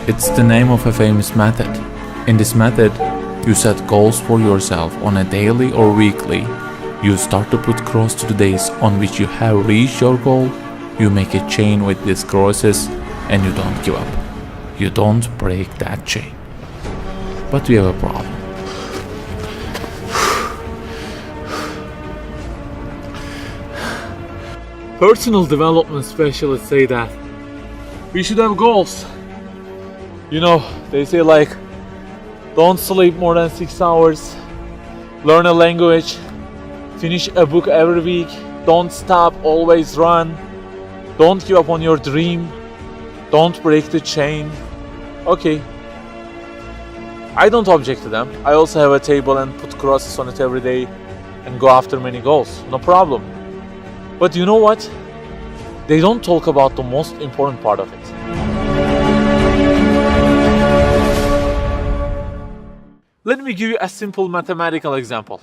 It's the name of a famous method. In this method, you set goals for yourself on a daily or weekly. You start to put cross to the days on which you have reached your goal. You make a chain with these crosses and you don't give up. You don't break that chain. But we have a problem. Personal development specialists say that we should have goals. You know, they say like, don't sleep more than 6 hours, learn a language, finish a book every week, don't stop, always run, don't give up on your dream, don't break the chain. Okay, I don't object to them. I also have a table and put crosses on it every day and go after many goals, no problem. But you know what? They don't talk about the most important part of it. Let me give you a simple mathematical example.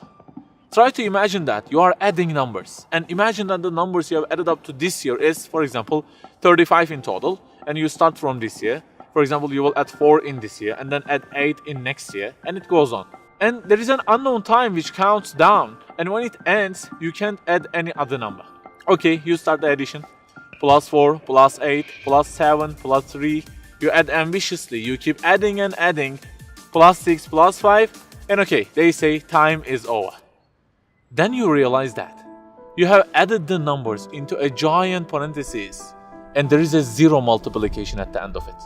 Try to imagine that you are adding numbers, and imagine that the numbers you have added up to this year is, for example, 35 in total, and you start from this year. For example, you will add 4 in this year, and then add 8 in next year, and it goes on. And there is an unknown time which counts down, and when it ends, you can't add any other number. Okay, you start the addition. Plus 4, plus 8, plus 7, plus 3. You add ambitiously, you keep adding and adding. Plus 6, plus 5, and okay, they say time is over. Then you realize that you have added the numbers into a giant parenthesis, and there is a zero multiplication at the end of it.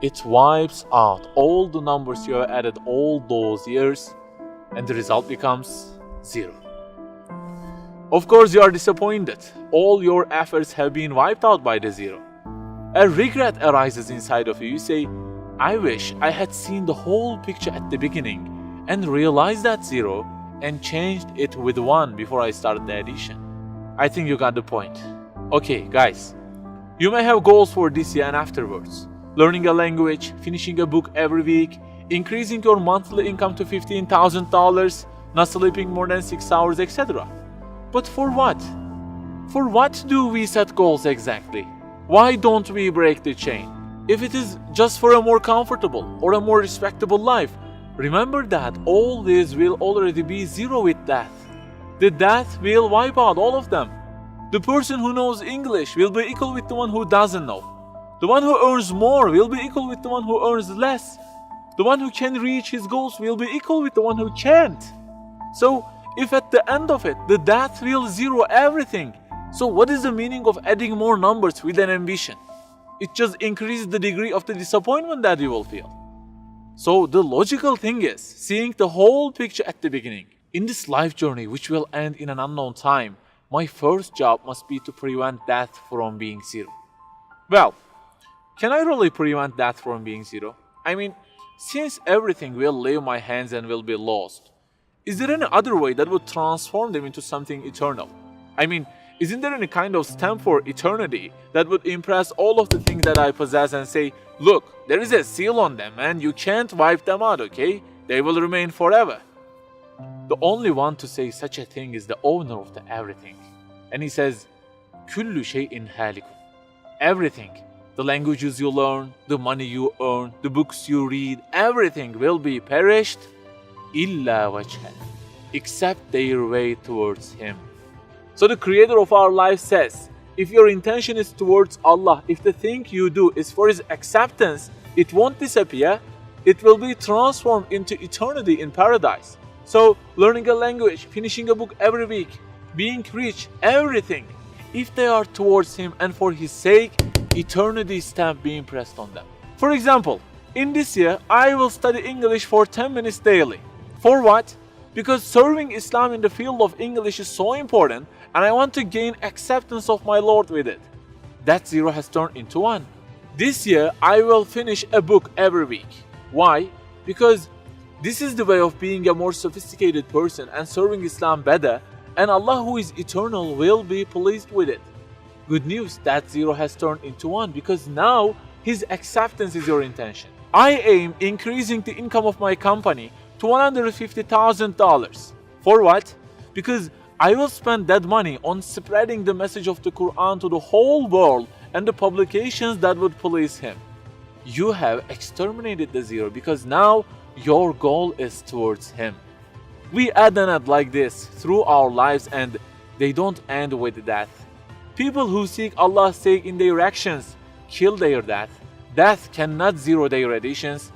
It wipes out all the numbers you have added all those years, and the result becomes 0. Of course, you are disappointed. All your efforts have been wiped out by the 0. A regret arises inside of you. You say, I wish I had seen the whole picture at the beginning and realized that 0 and changed it with 1 before I started the addition. I think you got the point. Okay, guys, you may have goals for this year and afterwards. Learning a language, finishing a book every week, increasing your monthly income to $15,000, not sleeping more than 6 hours, etc. But for what? For what do we set goals exactly? Why don't we break the chain? If it is just for a more comfortable or a more respectable life, remember that all this will already be 0 with death. The death will wipe out all of them. The person who knows English will be equal with the one who doesn't know. The one who earns more will be equal with the one who earns less. The one who can reach his goals will be equal with the one who can't. So, if at the end of it, the death will 0 everything, so what is the meaning of adding more numbers with an ambition? It just increases the degree of the disappointment that you will feel. So the logical thing is seeing the whole picture at the beginning. In this life journey, which will end in an unknown time, my first job must be to prevent death from being 0. Well, can I really prevent death from being 0? I mean, since everything will leave my hands and will be lost, is there any other way that would transform them into something eternal? I mean, isn't there any kind of stamp for eternity that would impress all of the things that I possess and say, look, there is a seal on them and you can't wipe them out, okay? They will remain forever. The only one to say such a thing is the owner of the everything. And he says, Kullu şeyin halikun. Everything, the languages you learn, the money you earn, the books you read, everything will be perished, illa wajhan, except their way towards Him. So the creator of our life says, if your intention is towards Allah, if the thing you do is for His acceptance, it won't disappear, it will be transformed into eternity in paradise. So learning a language, finishing a book every week, being rich, everything, if they are towards Him and for His sake, eternity stamp being pressed on them. For example, in this year, I will study English for 10 minutes daily. For what? Because serving Islam in the field of English is so important and I want to gain acceptance of my Lord with it. That 0 has turned into 1. This year, I will finish a book every week. Why? Because this is the way of being a more sophisticated person and serving Islam better, and Allah who is eternal will be pleased with it. Good news, that 0 has turned into 1 because now His acceptance is your intention. I aim increasing the income of my company to $150,000. For what? Because I will spend that money on spreading the message of the Quran to the whole world and the publications that would please Him. you have exterminated the zero because now your goal is towards him. We add and add like this through our lives and they don't end with death. People who seek Allah's sake in their actions kill their death. Death cannot zero their additions.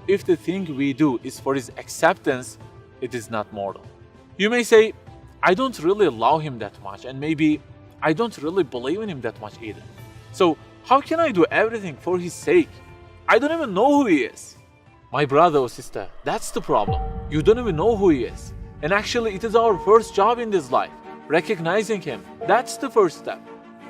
If the thing we do is for his acceptance, it is not mortal. You may say, I don't really love him that much, and maybe I don't really believe in him that much either. So how can I do everything for his sake? I don't even know who he is. My brother or sister, that's the problem. You don't even know who he is. And actually it is our first job in this life. Recognizing him, that's the first step.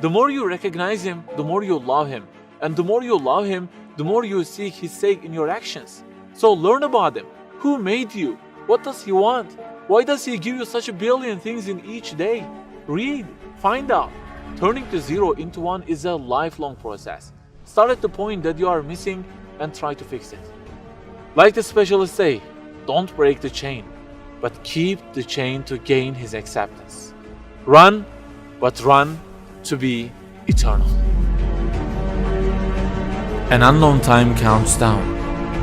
The more you recognize him, the more you love him. And the more you love him, the more you seek his sake in your actions. So learn about him. Who made you? What does he want? Why does he give you such a billion things in each day? Read, find out. Turning the zero into one is a lifelong process. Start at the point that you are missing and try to fix it. Like the specialists say, don't break the chain, but keep the chain to gain his acceptance. Run, but run to be eternal. An unknown time counts down,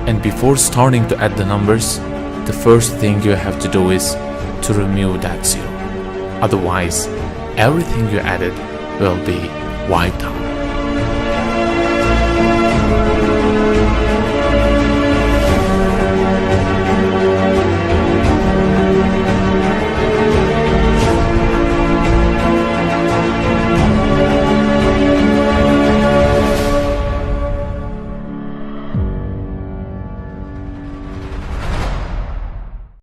and before starting to add the numbers, the first thing you have to do is to remove that zero. Otherwise, everything you added will be wiped out.